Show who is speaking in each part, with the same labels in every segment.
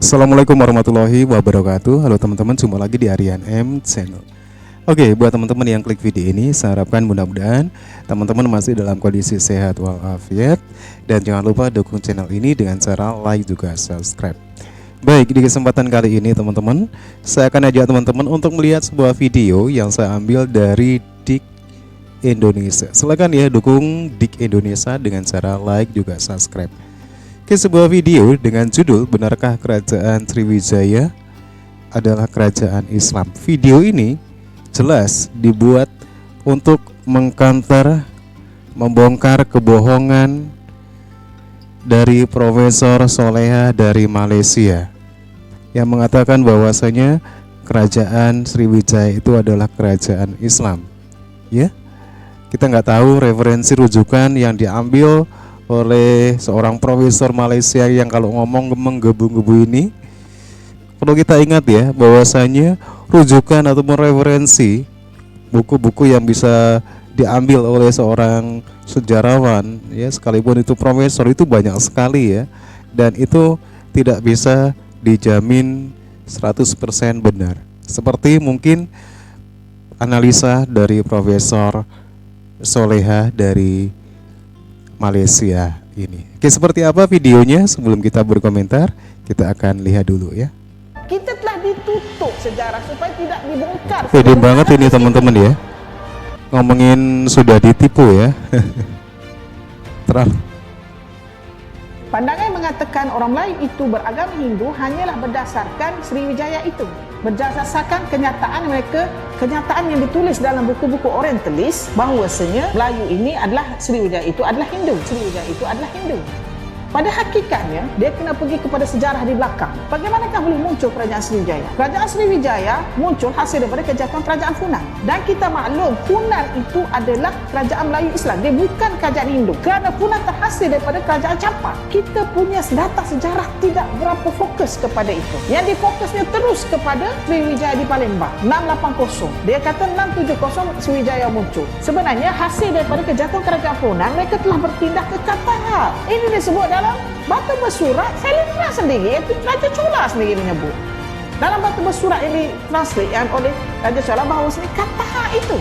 Speaker 1: Assalamualaikum warahmatullahi wabarakatuh. Halo teman-teman, jumpa lagi di Aryan M Channel. Oke, buat teman-teman yang klik video ini, saya harapkan mudah-mudahan teman-teman masih dalam kondisi sehat walafiat. Dan jangan lupa dukung channel ini dengan cara like juga subscribe. Baik, di kesempatan kali ini teman-teman, saya akan ajak teman-teman untuk melihat sebuah video yang saya ambil dari Dik Indonesia. Silakan ya dukung Dik Indonesia dengan cara like juga subscribe. Ke sebuah video dengan judul "Benarkah Kerajaan Sriwijaya adalah Kerajaan Islam?" Video ini jelas dibuat untuk mengkanter, membongkar kebohongan dari Profesor Soleha dari Malaysia yang mengatakan bahwasanya Kerajaan Sriwijaya itu adalah kerajaan Islam. Ya, kita nggak tahu referensi rujukan yang diambil oleh seorang profesor Malaysia yang kalau ngomong menggebu-gebu ini. Perlu kita ingat ya bahwasanya rujukan ataupun referensi buku-buku yang bisa diambil oleh seorang sejarawan ya, sekalipun itu profesor, itu banyak sekali ya, dan itu tidak bisa dijamin 100% benar. Seperti mungkin analisa dari Profesor Soleha dari Malaysia ini. Oke, seperti apa videonya? Sebelum kita berkomentar, kita akan lihat dulu ya.
Speaker 2: Kita telah ditutup sejarah supaya tidak dibongkar.
Speaker 1: Pede banget ini teman-teman ya. Ngomongin sudah ditipu ya. Terlalu.
Speaker 2: Pandangan mengatakan orang lain itu beragama Hindu hanyalah berdasarkan Sriwijaya itu, berdasarkan kenyataan mereka, kenyataan yang ditulis dalam buku-buku Orientalis bahawasanya Melayu ini adalah Sriwijaya itu adalah Hindu, Sriwijaya itu adalah Hindu. Pada hakikatnya, dia kena pergi kepada sejarah di belakang. Bagaimanakah boleh muncul kerajaan Sriwijaya? Kerajaan Sriwijaya muncul hasil daripada kejatuhan kerajaan Funan. Dan kita maklum, Funan itu adalah kerajaan Melayu Islam. Dia bukan kerajaan Hindu. Kerana Funan terhasil daripada kerajaan Campa. Kita punya data sejarah tidak berapa fokus kepada itu. Yang difokusnya terus kepada Sriwijaya di Palembang. 680. Dia kata 670 Sriwijaya muncul. Sebenarnya hasil daripada kejatuhan kerajaan Funan, mereka telah berpindah ke Qatar. Ini disebut dalam batu bersurat Selendra sendiri, iaitu Raja Chola sendiri menyebut dalam batu bersurat yang ditranslate oleh Raja Chola bahawa kata itu.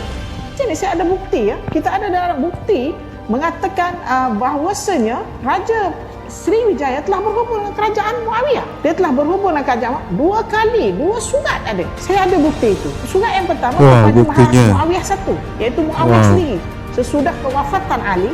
Speaker 2: Jadi saya ada bukti ya, kita ada dalam bukti mengatakan bahawasanya Raja Sriwijaya telah berhubung dengan kerajaan Muawiyah. Dia telah berhubung dengan kerajaan dua kali, dua surat ada. Saya ada bukti itu. Surat yang pertama kepada Maharaja Muawiyah I, iaitu Muawiyah sendiri sesudah kewafatan Ali.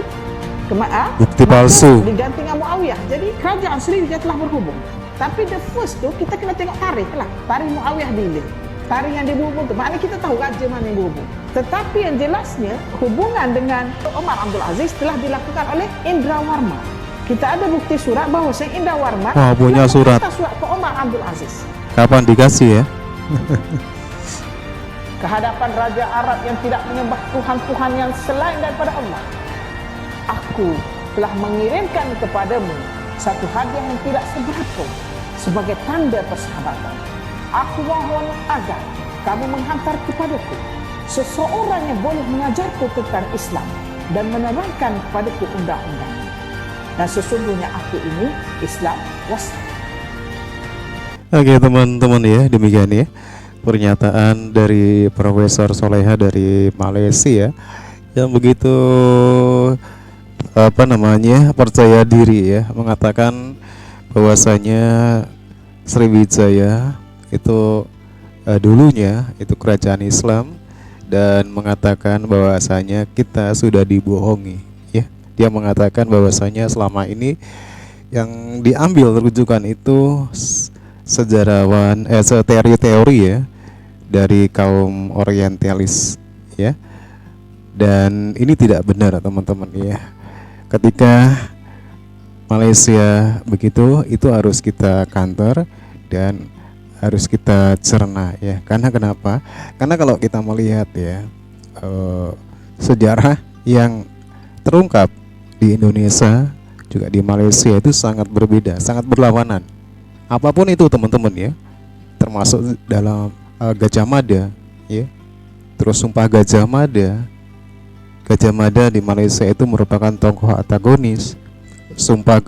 Speaker 1: Bukti palsu
Speaker 2: diganti dengan Muawiyah. Jadi kerajaan Sriwijaya telah berhubung. Tapi the first tu kita kena tengok tarikh lah. Tarikh Muawiyah bila. Tarikh yang dia berhubung tu, maknanya kita tahu raja mana yang berhubung. Tetapi yang jelasnya hubungan dengan Omar Abdul Aziz telah dilakukan oleh Indra Warman. Kita ada bukti surat bahawa Indra Warman
Speaker 1: punya surat
Speaker 2: ke Omar Abdul Aziz.
Speaker 1: Kapan dikasih ya?
Speaker 2: Kehadapan Raja Arab yang tidak menyembah Tuhan-Tuhan yang selain daripada Allah, aku telah mengirimkan kepadamu satu hadiah yang tidak seberapa sebagai tanda persahabatan. Aku mohon agar kamu menghantar kepadaku seseorang yang boleh mengajarku tentang Islam dan menerangkan kepadaku undang-undang. Dan sesungguhnya aku ini Islam wasat.
Speaker 1: Oke teman-teman ya, demikian ya pernyataan dari Profesor Soleha dari Malaysia yang begitu percaya diri ya, mengatakan bahwasanya Sriwijaya itu dulunya itu kerajaan Islam, dan mengatakan bahwasanya kita sudah dibohongi ya. Dia mengatakan bahwasanya selama ini yang diambil rujukan itu sejarawan teori-teori ya dari kaum orientalis ya, dan ini tidak benar teman-teman ya. Ketika Malaysia begitu, itu harus kita counter dan harus kita cerna ya. Karena kenapa? Karena kalau kita melihat ya sejarah yang terungkap di Indonesia juga di Malaysia itu sangat berbeda, sangat berlawanan. Apapun itu teman-teman ya, termasuk dalam Gajah Mada ya. Terus Sumpah Gajah Mada. Gajah Mada di Malaysia itu merupakan tokoh antagonis. Sumpah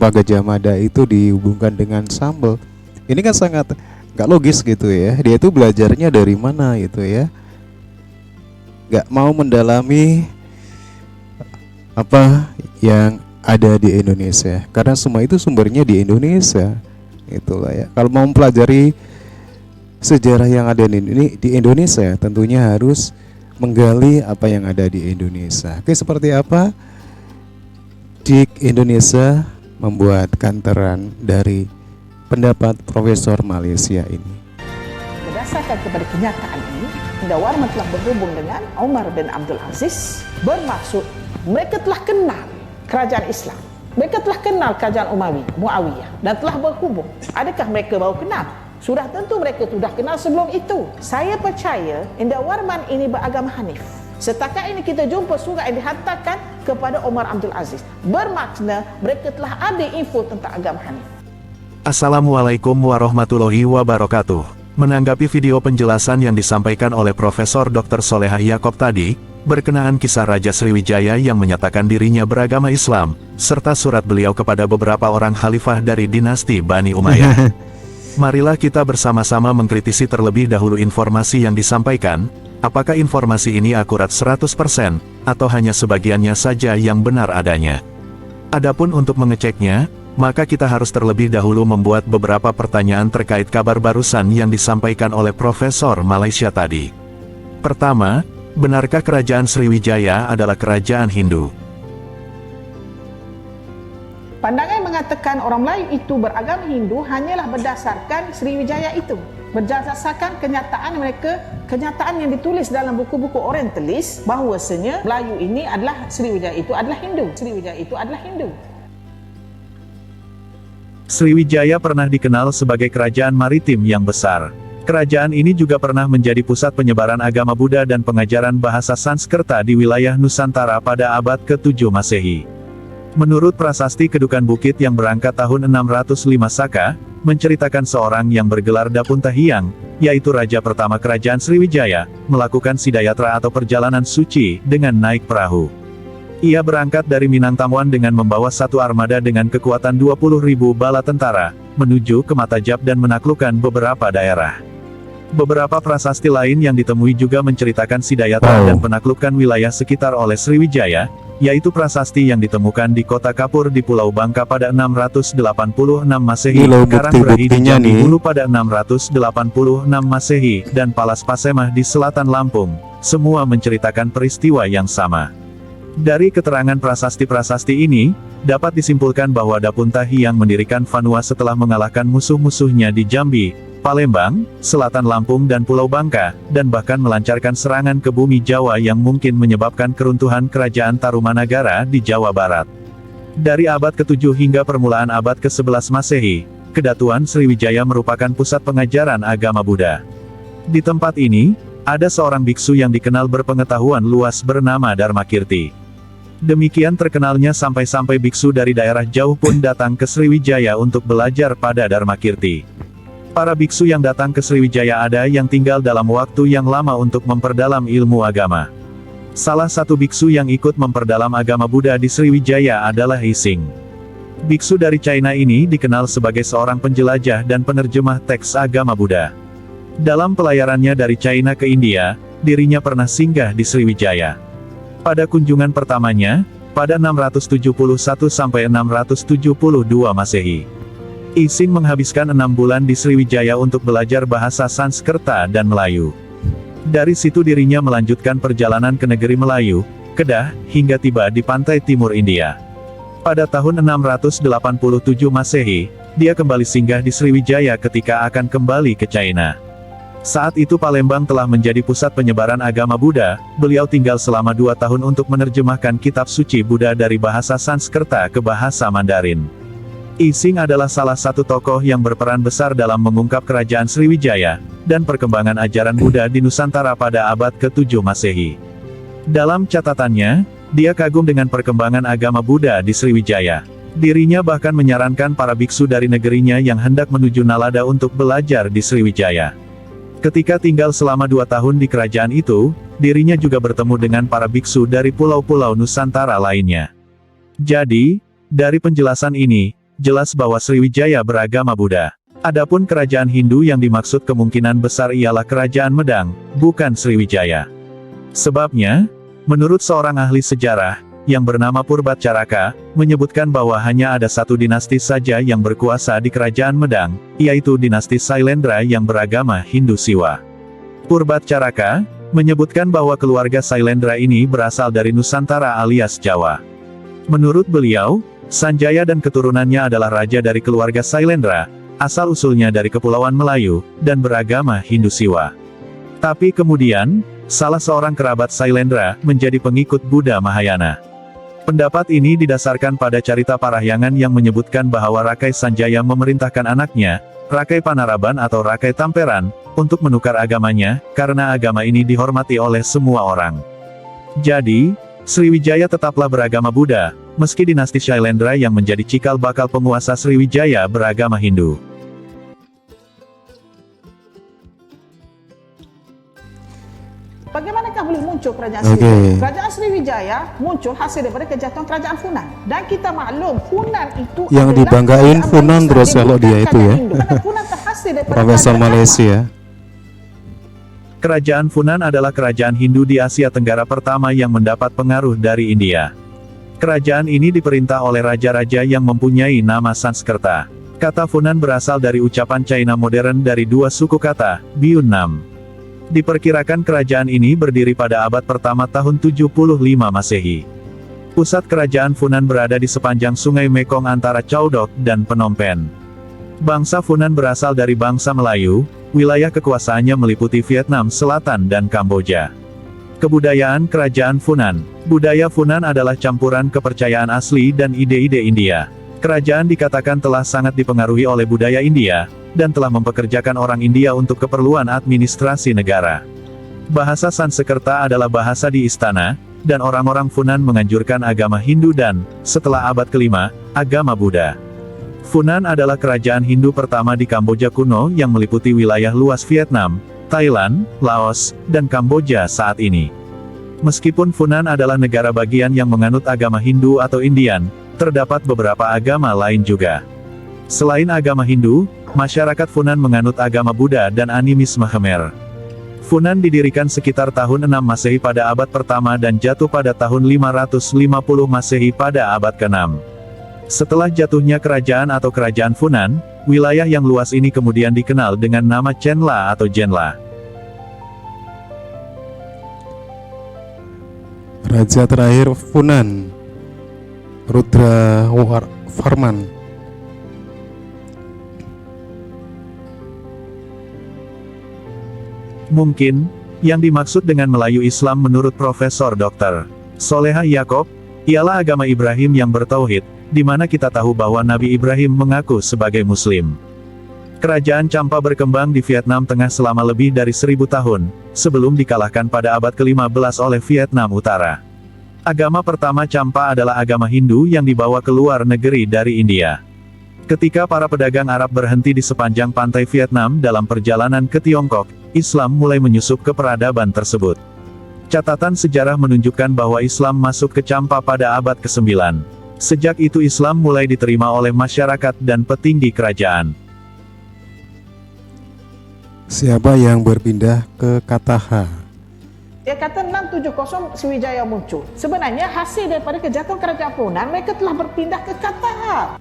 Speaker 1: Gajah Mada itu dihubungkan dengan sambal Ini kan sangat nggak logis gitu ya. Dia itu belajarnya dari mana gitu ya. Nggak mau mendalami apa yang ada di Indonesia. Karena semua itu sumbernya di Indonesia. Itulah ya. Kalau mau mempelajari sejarah yang ada di Indonesia, tentunya harus menggali apa yang ada di Indonesia. Oke, seperti apa Dik Indonesia membuatkan terang dari pendapat Profesor Malaysia ini.
Speaker 2: Berdasarkan kepada kenyataan ini, Indah Warman telah berhubung dengan Umar bin Abdul Aziz, bermaksud mereka telah kenal kerajaan Islam. Mereka telah kenal kerajaan Muawiyah dan telah berhubung. Adakah mereka baru kenal? Sudah tentu mereka sudah kenal sebelum itu. Saya percaya Indah Warman ini beragama Hanif. Setakat ini kita jumpa surat yang dihantarkan kepada Umar Abdul Aziz. Bermakna mereka telah ada info tentang agama Hanif.
Speaker 3: Assalamualaikum warahmatullahi wabarakatuh. Menanggapi video penjelasan yang disampaikan oleh Profesor Dr. Solehah Yaakob tadi, berkenaan kisah Raja Sriwijaya yang menyatakan dirinya beragama Islam, serta surat beliau kepada beberapa orang khalifah dari dinasti Bani Umayyah. Marilah kita bersama-sama mengkritisi terlebih dahulu informasi yang disampaikan, apakah informasi ini akurat 100% atau hanya sebagiannya saja yang benar adanya. Adapun untuk mengeceknya, maka kita harus terlebih dahulu membuat beberapa pertanyaan terkait kabar barusan yang disampaikan oleh Profesor Malaysia tadi. Pertama, benarkah kerajaan Sriwijaya adalah kerajaan Hindu?
Speaker 2: Pandangan mengatakan orang Melayu itu beragama Hindu hanyalah berdasarkan Sriwijaya itu. Berdasarkan kenyataan mereka, kenyataan yang ditulis dalam buku-buku orientalis bahawasanya Melayu ini adalah Sriwijaya itu adalah Hindu. Sriwijaya itu adalah Hindu.
Speaker 3: Sriwijaya pernah dikenal sebagai kerajaan maritim yang besar. Kerajaan ini juga pernah menjadi pusat penyebaran agama Buddha dan pengajaran bahasa Sanskerta di wilayah Nusantara pada abad ke-7 Masehi. Menurut prasasti Kedukan Bukit yang berangkat tahun 605 Saka, menceritakan seorang yang bergelar Dapuntahiang, yaitu raja pertama kerajaan Sriwijaya, melakukan sidayatra atau perjalanan suci dengan naik perahu. Ia berangkat dari Minangtamuan dengan membawa satu armada dengan kekuatan 20.000 bala tentara, menuju ke Matajab dan menaklukkan beberapa daerah. Beberapa prasasti lain yang ditemui juga menceritakan sidayatra dan penaklukan wilayah sekitar oleh Sriwijaya, yaitu prasasti yang ditemukan di kota Kapur di Pulau Bangka pada 686 Masehi, Karangbrahi di Jambi Hulu pada 686 Masehi, dan Palas Pasemah di selatan Lampung, semua menceritakan peristiwa yang sama. Dari keterangan prasasti-prasasti ini, dapat disimpulkan bahwa Dapuntahiang mendirikan Vanua setelah mengalahkan musuh-musuhnya di Jambi, Palembang, Selatan Lampung dan Pulau Bangka, dan bahkan melancarkan serangan ke bumi Jawa yang mungkin menyebabkan keruntuhan kerajaan Tarumanagara di Jawa Barat. Dari abad ke-7 hingga permulaan abad ke-11 Masehi, Kedatuan Sriwijaya merupakan pusat pengajaran agama Buddha. Di tempat ini, ada seorang biksu yang dikenal berpengetahuan luas bernama Dharmakirti. Demikian terkenalnya sampai-sampai biksu dari daerah jauh pun datang ke Sriwijaya untuk belajar pada Dharmakirti. Para biksu yang datang ke Sriwijaya ada yang tinggal dalam waktu yang lama untuk memperdalam ilmu agama. Salah satu biksu yang ikut memperdalam agama Buddha di Sriwijaya adalah Ising. Biksu dari China ini dikenal sebagai seorang penjelajah dan penerjemah teks agama Buddha. Dalam pelayarannya dari China ke India, dirinya pernah singgah di Sriwijaya. Pada kunjungan pertamanya, pada 671 sampai 672 Masehi. Ising menghabiskan 6 bulan di Sriwijaya untuk belajar bahasa Sanskerta dan Melayu. Dari situ dirinya melanjutkan perjalanan ke negeri Melayu, Kedah, hingga tiba di pantai timur India. Pada tahun 687 Masehi, dia kembali singgah di Sriwijaya ketika akan kembali ke China. Saat itu Palembang telah menjadi pusat penyebaran agama Buddha, beliau tinggal selama 2 tahun untuk menerjemahkan kitab suci Buddha dari bahasa Sanskerta ke bahasa Mandarin. Ising adalah salah satu tokoh yang berperan besar dalam mengungkap kerajaan Sriwijaya, dan perkembangan ajaran Buddha di Nusantara pada abad ke-7 Masehi. Dalam catatannya, dia kagum dengan perkembangan agama Buddha di Sriwijaya. Dirinya bahkan menyarankan para biksu dari negerinya yang hendak menuju Nalada untuk belajar di Sriwijaya. Ketika tinggal selama 2 tahun di kerajaan itu, dirinya juga bertemu dengan para biksu dari pulau-pulau Nusantara lainnya. Jadi, dari penjelasan ini, jelas bahwa Sriwijaya beragama Buddha. Adapun kerajaan Hindu yang dimaksud kemungkinan besar ialah kerajaan Medang, bukan Sriwijaya. Sebabnya, menurut seorang ahli sejarah, yang bernama Purbacaraka, menyebutkan bahwa hanya ada satu dinasti saja yang berkuasa di kerajaan Medang, yaitu dinasti Sailendra yang beragama Hindu Siwa. Purbacaraka menyebutkan bahwa keluarga Sailendra ini berasal dari Nusantara alias Jawa. Menurut beliau, Sanjaya dan keturunannya adalah raja dari keluarga Sailendra, asal-usulnya dari Kepulauan Melayu, dan beragama Hindu Siwa. Tapi kemudian, salah seorang kerabat Sailendra menjadi pengikut Buddha Mahayana. Pendapat ini didasarkan pada carita Parahyangan yang menyebutkan bahwa Rakai Sanjaya memerintahkan anaknya, Rakai Panaraban atau Rakai Tamperan, untuk menukar agamanya, karena agama ini dihormati oleh semua orang. Jadi, Sriwijaya tetaplah beragama Buddha, meski dinasti Sailendra yang menjadi cikal bakal penguasa Sriwijaya beragama Hindu.
Speaker 2: Bagaimanakah boleh muncul kerajaan
Speaker 1: Okey.
Speaker 2: Sriwijaya? Kerajaan Sriwijaya muncul hasil daripada kejatuhan kerajaan Funan. Dan kita maklum, Funan itu
Speaker 1: Yang
Speaker 2: adalah
Speaker 1: dibanggain
Speaker 2: kerajaan
Speaker 1: Funan
Speaker 2: Malaysia,
Speaker 1: terus kalau
Speaker 2: bukan
Speaker 1: dia itu
Speaker 2: kerajaan
Speaker 1: ya.
Speaker 2: Hindu. Kerana Funan terhasil daripada
Speaker 1: Profesor
Speaker 2: kerajaan
Speaker 1: Malaysia.
Speaker 3: Kerajaan Funan adalah kerajaan Hindu di Asia Tenggara pertama yang mendapat pengaruh dari India. Kerajaan ini diperintah oleh raja-raja yang mempunyai nama Sanskerta. Kata Funan berasal dari ucapan China modern dari dua suku kata, Biun Nam. Diperkirakan kerajaan ini berdiri pada abad pertama tahun 75 Masehi. Pusat kerajaan Funan berada di sepanjang sungai Mekong antara Chau Dok dan Phnom Penh. Bangsa Funan berasal dari bangsa Melayu, wilayah kekuasaannya meliputi Vietnam Selatan dan Kamboja. Kebudayaan kerajaan Funan. Budaya Funan adalah campuran kepercayaan asli dan ide-ide India. Kerajaan dikatakan telah sangat dipengaruhi oleh budaya India, dan telah mempekerjakan orang India untuk keperluan administrasi negara. Bahasa Sanskerta adalah bahasa di istana, dan orang-orang Funan menganjurkan agama Hindu dan, setelah abad kelima, agama Buddha. Funan adalah kerajaan Hindu pertama di Kamboja kuno yang meliputi wilayah luas Vietnam, Thailand, Laos, dan Kamboja saat ini. Meskipun Funan adalah negara bagian yang menganut agama Hindu atau Indian, terdapat beberapa agama lain juga. Selain agama Hindu, masyarakat Funan menganut agama Buddha dan animisme Khmer. Funan didirikan sekitar tahun 6 Masehi pada abad pertama dan jatuh pada tahun 550 Masehi pada abad ke-6. Setelah jatuhnya kerajaan atau kerajaan Funan, wilayah yang luas ini kemudian dikenal dengan nama Chenla atau Jenla.
Speaker 1: Raja terakhir Funan, Rudra Varman.
Speaker 3: Mungkin, yang dimaksud dengan Melayu Islam menurut Profesor Dr. Soleha Yakob, ialah agama Ibrahim yang bertauhid, di mana kita tahu bahwa Nabi Ibrahim mengaku sebagai Muslim. Kerajaan Champa berkembang di Vietnam Tengah selama lebih dari 1000 tahun, sebelum dikalahkan pada abad ke-15 oleh Vietnam Utara. Agama pertama Champa adalah agama Hindu yang dibawa ke luar negeri dari India. Ketika para pedagang Arab berhenti di sepanjang pantai Vietnam dalam perjalanan ke Tiongkok, Islam mulai menyusup ke peradaban tersebut. Catatan sejarah menunjukkan bahwa Islam masuk ke Champa pada abad ke-9. Sejak itu Islam mulai diterima oleh masyarakat dan petinggi kerajaan.
Speaker 1: Siapa yang berpindah ke Kataha?
Speaker 2: Dia kata 670 Sriwijaya muncul. Sebenarnya hasil daripada kejatuhan kerajaan Funan, mereka telah berpindah ke Kataha.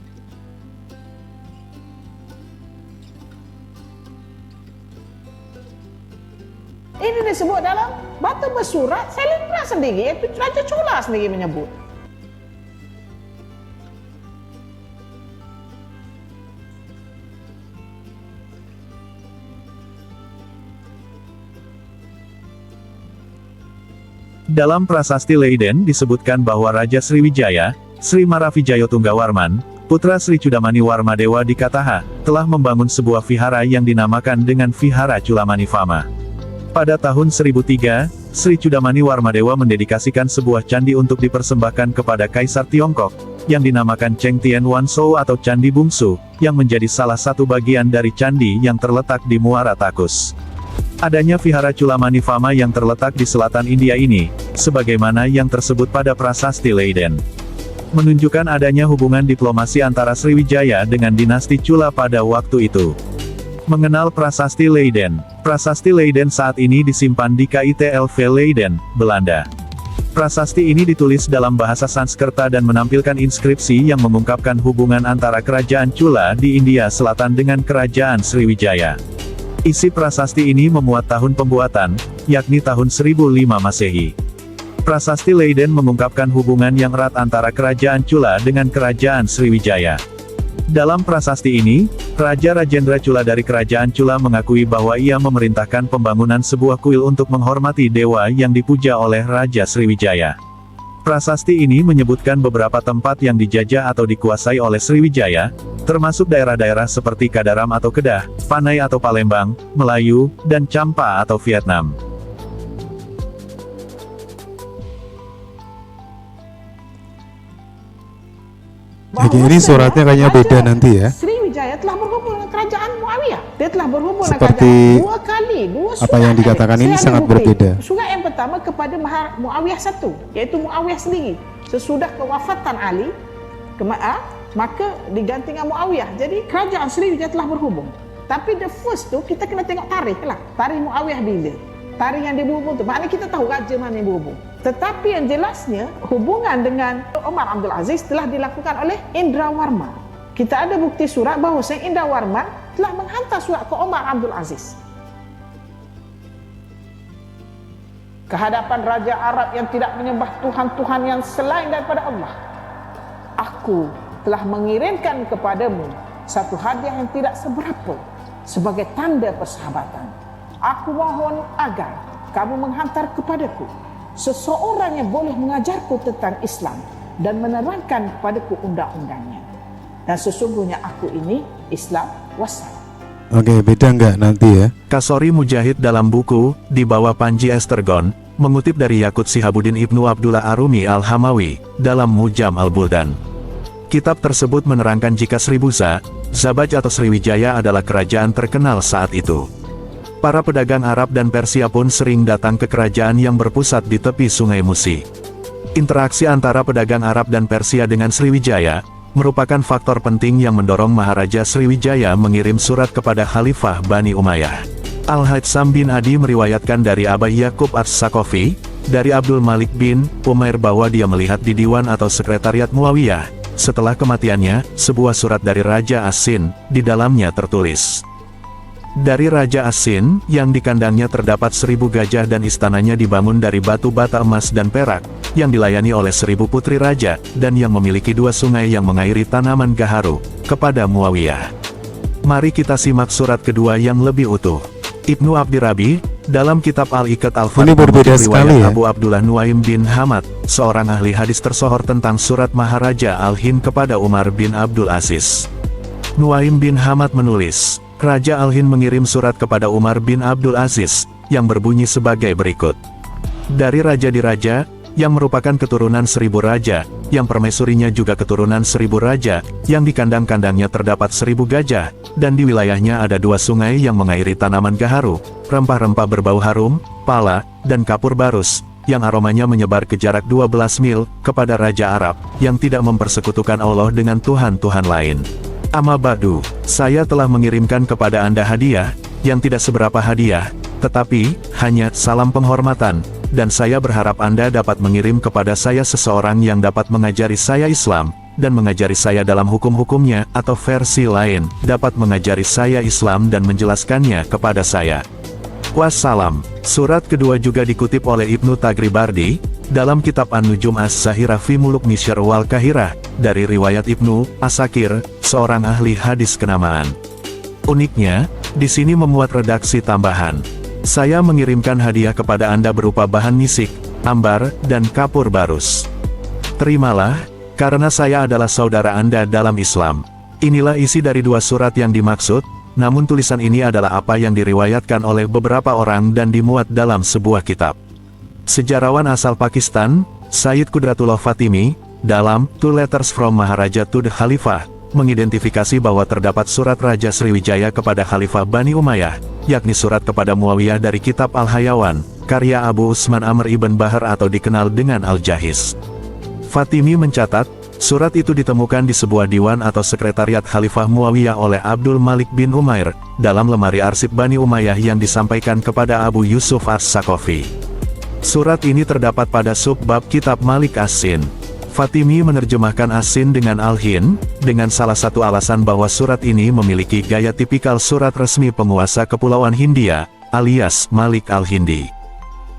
Speaker 2: Ini disebut dalam batu bersurat Sailendra sendiri, iaitu Raja Chola sendiri menyebut.
Speaker 3: Dalam prasasti Leiden disebutkan bahwa Raja Sriwijaya, Sri Maravijayo Tunggawarman, putra Sri Chudamani Warmadewa di Kataha, telah membangun sebuah vihara yang dinamakan dengan Vihara Chulamanifama. Pada tahun 1003, Sri Chudamani Warmadewa mendedikasikan sebuah candi untuk dipersembahkan kepada Kaisar Tiongkok, yang dinamakan Cheng Tien Wan Shou atau Candi Bungsu, yang menjadi salah satu bagian dari candi yang terletak di Muara Takus. Adanya Vihara Chulamanifama yang terletak di selatan India ini, sebagaimana yang tersebut pada prasasti Leiden, menunjukkan adanya hubungan diplomasi antara Sriwijaya dengan dinasti Chula pada waktu itu. Mengenal Prasasti Leiden. Prasasti Leiden saat ini disimpan di KITLV Leiden, Belanda. Prasasti ini ditulis dalam bahasa Sanskerta dan menampilkan inskripsi yang mengungkapkan hubungan antara Kerajaan Chula di India Selatan dengan Kerajaan Sriwijaya. Isi prasasti ini memuat tahun pembuatan, yakni tahun 1005 Masehi. Prasasti Leiden mengungkapkan hubungan yang erat antara Kerajaan Chula dengan Kerajaan Sriwijaya. Dalam prasasti ini, Raja Rajendra Chula dari Kerajaan Chula mengakui bahwa ia memerintahkan pembangunan sebuah kuil untuk menghormati dewa yang dipuja oleh Raja Sriwijaya. Prasasti ini menyebutkan beberapa tempat yang dijajah atau dikuasai oleh Sriwijaya, termasuk daerah-daerah seperti Kadaram atau Kedah, Panai atau Palembang, Melayu, dan Champa atau Vietnam.
Speaker 1: Jadi ini suratnya kayaknya beda nanti ya.
Speaker 2: Sriwijaya telah berhubung dengan kerajaan Muawiyah. Dia telah berhubung
Speaker 1: Seperti
Speaker 2: dengan kerajaan dua kali, dua surat.
Speaker 1: apa yang dikatakan ini
Speaker 2: Saya ada
Speaker 1: sangat
Speaker 2: bukti.
Speaker 1: berbeda.
Speaker 2: Surat yang pertama kepada Muawiyah satu, iaitu Muawiyah sendiri. Sesudah kewafatan Ali, maka diganti dengan Muawiyah. Jadi kerajaan Sriwijaya telah berhubung. Tapi the first tu kita kena tengok tarikh lah. Tarikh Muawiyah bila? Tarikh yang dia berhubung tu. Maknanya kita tahu raja mana yang berhubung. Tetapi yang jelasnya hubungan dengan Omar Abdul Aziz telah dilakukan oleh Indra Warman. Kita ada bukti surat bahawa Indra Warman telah menghantar surat ke Omar Abdul Aziz. Kehadapan Raja Arab yang tidak menyembah Tuhan-Tuhan yang selain daripada Allah. Aku telah mengirimkan kepadamu satu hadiah yang tidak seberapa sebagai tanda persahabatan. Aku mohon agar kamu menghantar kepadaku seseorang yang boleh mengajarku tentang Islam dan menerangkan kepadaku undang-undangnya. Dan sesungguhnya aku ini Islam wassalam.
Speaker 1: Oke, beda nggak nanti ya?
Speaker 3: Kasori Mujahid dalam buku, Di Bawah Panji Estergon, mengutip dari Yakut Sihabuddin Ibnu Abdullah Arumi Al-Hamawi, dalam Mujam Al-Buldan. Kitab tersebut menerangkan jika Sribusa, Zabaj atau Sriwijaya adalah kerajaan terkenal saat itu. Para pedagang Arab dan Persia pun sering datang ke kerajaan yang berpusat di tepi Sungai Musi. Interaksi antara pedagang Arab dan Persia dengan Sriwijaya merupakan faktor penting yang mendorong Maharaja Sriwijaya mengirim surat kepada Khalifah Bani Umayyah. Al-Haytham bin Adi meriwayatkan dari Aba Yakub As-Sakofi, dari Abdul Malik bin Umair bahwa dia melihat di Diwan atau Sekretariat Muawiyah, setelah kematiannya, sebuah surat dari Raja As-Sin, di dalamnya tertulis. Dari Raja As-Sin, yang di kandangnya terdapat 1000 gajah dan istananya dibangun dari batu bata emas dan perak, yang dilayani oleh 1000 putri raja, dan yang memiliki 2 sungai yang mengairi tanaman gaharu, kepada Muawiyah. Mari kita simak surat kedua yang lebih utuh. Ibnu Abdirabi, dalam kitab Al-Iqat
Speaker 1: Ini berbeda sekali ya.
Speaker 3: Abu Abdullah Nuaim bin Hamad, seorang ahli hadis tersohor tentang surat Maharaja Al-Hind kepada Umar bin Abdul Aziz. Nuaim bin Hamad menulis, Raja Al-Hind mengirim surat kepada Umar bin Abdul Aziz, yang berbunyi sebagai berikut. Dari raja di raja, yang merupakan keturunan 1000 raja, yang permaisurinya juga keturunan 1000 raja, yang di kandang-kandangnya terdapat 1000 gajah, dan di wilayahnya ada 2 sungai yang mengairi tanaman gaharu, rempah-rempah berbau harum, pala, dan kapur barus, yang aromanya menyebar ke jarak 12 mil, kepada Raja Arab, yang tidak mempersekutukan Allah dengan Tuhan-Tuhan lain. Amma ba'du, saya telah mengirimkan kepada Anda hadiah, yang tidak seberapa hadiah, tetapi, hanya salam penghormatan, dan saya berharap Anda dapat mengirim kepada saya seseorang yang dapat mengajari saya Islam, dan mengajari saya dalam hukum-hukumnya, atau versi lain, dapat mengajari saya Islam dan menjelaskannya kepada saya. Wassalam. Surat kedua juga dikutip oleh Ibnu Tagribardi, dalam kitab An-Nujum As-Zahirah fi Muluk Mishr wal Kahirah, dari riwayat Ibnu Asakir, seorang ahli hadis kenamaan. Uniknya, di sini memuat redaksi tambahan. Saya mengirimkan hadiah kepada Anda berupa bahan misik, ambar, dan kapur barus. Terimalah, karena saya adalah saudara Anda dalam Islam. Inilah isi dari 2 surat yang dimaksud, namun tulisan ini adalah apa yang diriwayatkan oleh beberapa orang dan dimuat dalam sebuah kitab. Sejarawan asal Pakistan, Sayyid Qudratullah Fatimi, dalam Two Letters from Maharaja to the Khalifah, mengidentifikasi bahwa terdapat surat Raja Sriwijaya kepada Khalifah Bani Umayyah, yakni surat kepada Muawiyah dari kitab Al-Hayawan, karya Abu Usman Amr ibn Bahar atau dikenal dengan Al-Jahiz. Fatimi mencatat, Surat itu ditemukan di sebuah diwan atau sekretariat Khalifah Muawiyah oleh Abdul Malik bin Umair, dalam lemari arsip Bani Umayyah yang disampaikan kepada Abu Yusuf As-Saqafi. Surat ini terdapat pada subbab kitab Malik As-Sin. Fatimi menerjemahkan As-Sin dengan Al-Hin, dengan salah satu alasan bahwa surat ini memiliki gaya tipikal surat resmi penguasa Kepulauan Hindia, alias Malik Al-Hindi.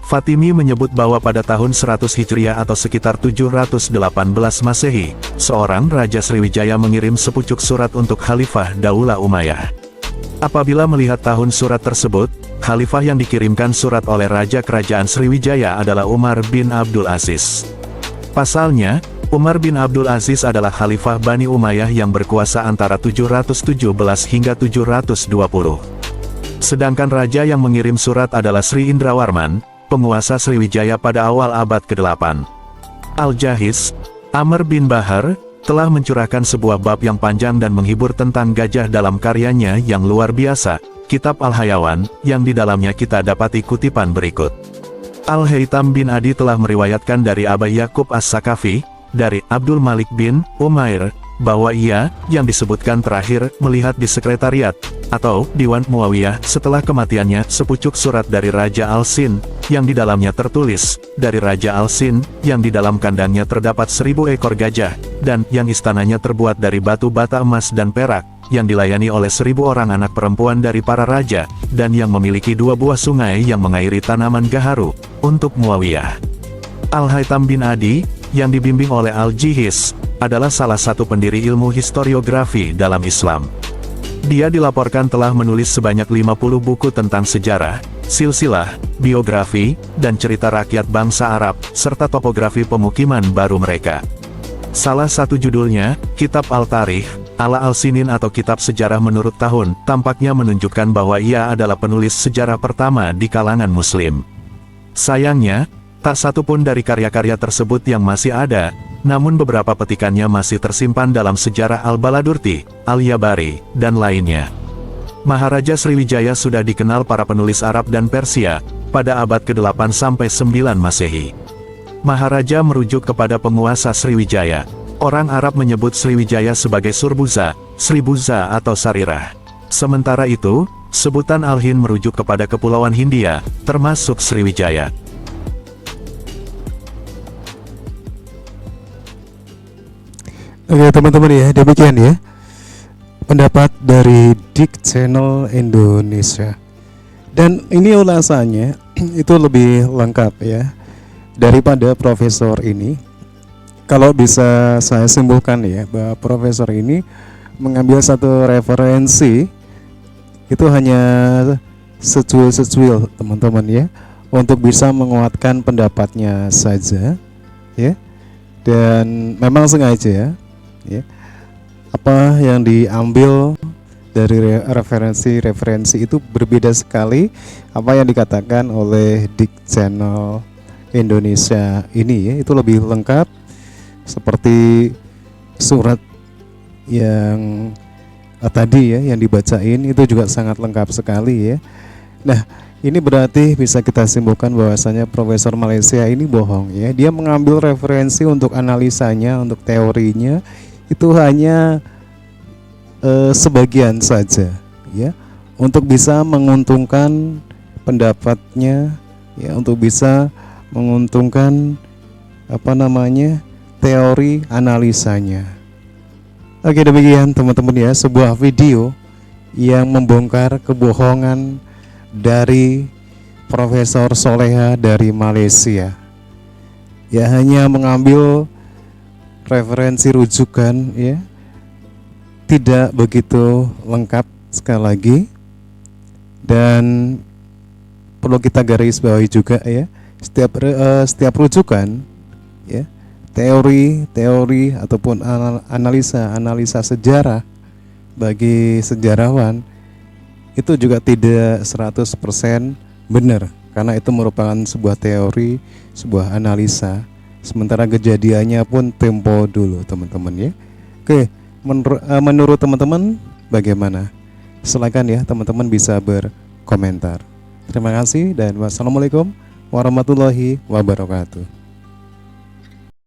Speaker 3: Fatimi menyebut bahwa pada tahun 100 Hijriah atau sekitar 718 Masehi, seorang Raja Sriwijaya mengirim sepucuk surat untuk Khalifah Daulah Umayyah. Apabila melihat tahun surat tersebut, Khalifah yang dikirimkan surat oleh Raja Kerajaan Sriwijaya adalah Umar bin Abdul Aziz. Pasalnya, Umar bin Abdul Aziz adalah Khalifah Bani Umayyah yang berkuasa antara 717 hingga 720. Sedangkan Raja yang mengirim surat adalah Sri Indrawarman, penguasa Sriwijaya pada awal abad ke-8. Al-Jahiz, Amr bin Bahar, telah mencurahkan sebuah bab yang panjang dan menghibur tentang gajah dalam karyanya yang luar biasa, Kitab Al-Hayawan, yang di dalamnya kita dapati kutipan berikut. Al-Haytham bin Adi telah meriwayatkan dari Aba Yakub As-Saqafi, dari Abdul Malik bin Umair, bahwa ia, yang disebutkan terakhir, melihat di sekretariat, atau Diwan Muawiyah setelah kematiannya, sepucuk surat dari Raja Al-Sin, yang di dalamnya tertulis, dari Raja Al-Sin, yang di dalam kandangnya terdapat 1000 ekor gajah, dan yang istananya terbuat dari batu bata emas dan perak, yang dilayani oleh 1000 orang anak perempuan dari para raja, dan yang memiliki 2 buah sungai yang mengairi tanaman gaharu, untuk Muawiyah. Al-Haytham bin Adi, yang dibimbing oleh Al-Jihiz, adalah salah satu pendiri ilmu historiografi dalam Islam. Dia dilaporkan telah menulis sebanyak 50 buku tentang sejarah, silsilah, biografi, dan cerita rakyat bangsa Arab, serta topografi pemukiman baru mereka. Salah satu judulnya, Kitab Al-Tarikh, ala Al-Sinin atau Kitab Sejarah menurut tahun, tampaknya menunjukkan bahwa ia adalah penulis sejarah pertama di kalangan Muslim. Sayangnya, tak satu pun dari karya-karya tersebut yang masih ada, namun beberapa petikannya masih tersimpan dalam sejarah Al-Baladurti, Al-Yabari, dan lainnya. Maharaja Sriwijaya sudah dikenal para penulis Arab dan Persia, pada abad ke-8 sampai 9 Masehi. Maharaja merujuk kepada penguasa Sriwijaya. Orang Arab menyebut Sriwijaya sebagai Surbuza, Sribuza atau Sarirah. Sementara itu, sebutan Al-Hind merujuk kepada Kepulauan Hindia, termasuk Sriwijaya.
Speaker 1: Oke teman-teman ya, demikian ya pendapat dari Dik Channel Indonesia. Dan ini ulasannya itu lebih lengkap ya daripada profesor ini. Kalau bisa saya simpulkan ya, bahwa profesor ini mengambil satu referensi itu hanya secuil-secuil teman-teman ya, untuk bisa menguatkan pendapatnya saja ya. Dan memang sengaja ya, apa yang diambil dari referensi itu berbeda sekali apa yang dikatakan oleh Dik Channel Indonesia ini ya, itu lebih lengkap seperti surat yang tadi ya yang dibacain itu juga sangat lengkap sekali ya. Nah, ini berarti bisa kita simpulkan bahwasanya Profesor Malaysia ini bohong ya. Dia mengambil referensi untuk analisanya, untuk teorinya itu hanya sebagian saja ya, untuk bisa menguntungkan pendapatnya ya, untuk bisa menguntungkan teori analisanya. Oke, demikian teman-teman ya, sebuah video yang membongkar kebohongan dari Profesor Soleha dari Malaysia ya, hanya mengambil referensi rujukan ya, tidak begitu lengkap sekali lagi. Dan perlu kita garis bawahi juga ya, setiap rujukan ya, teori ataupun analisa sejarah bagi sejarawan itu juga tidak 100% benar, karena itu merupakan sebuah teori, sebuah analisa. Sementara kejadiannya pun tempo dulu teman-teman ya. Oke, menurut teman-teman bagaimana? Silakan ya teman-teman bisa berkomentar. Terima kasih dan wassalamualaikum warahmatullahi wabarakatuh.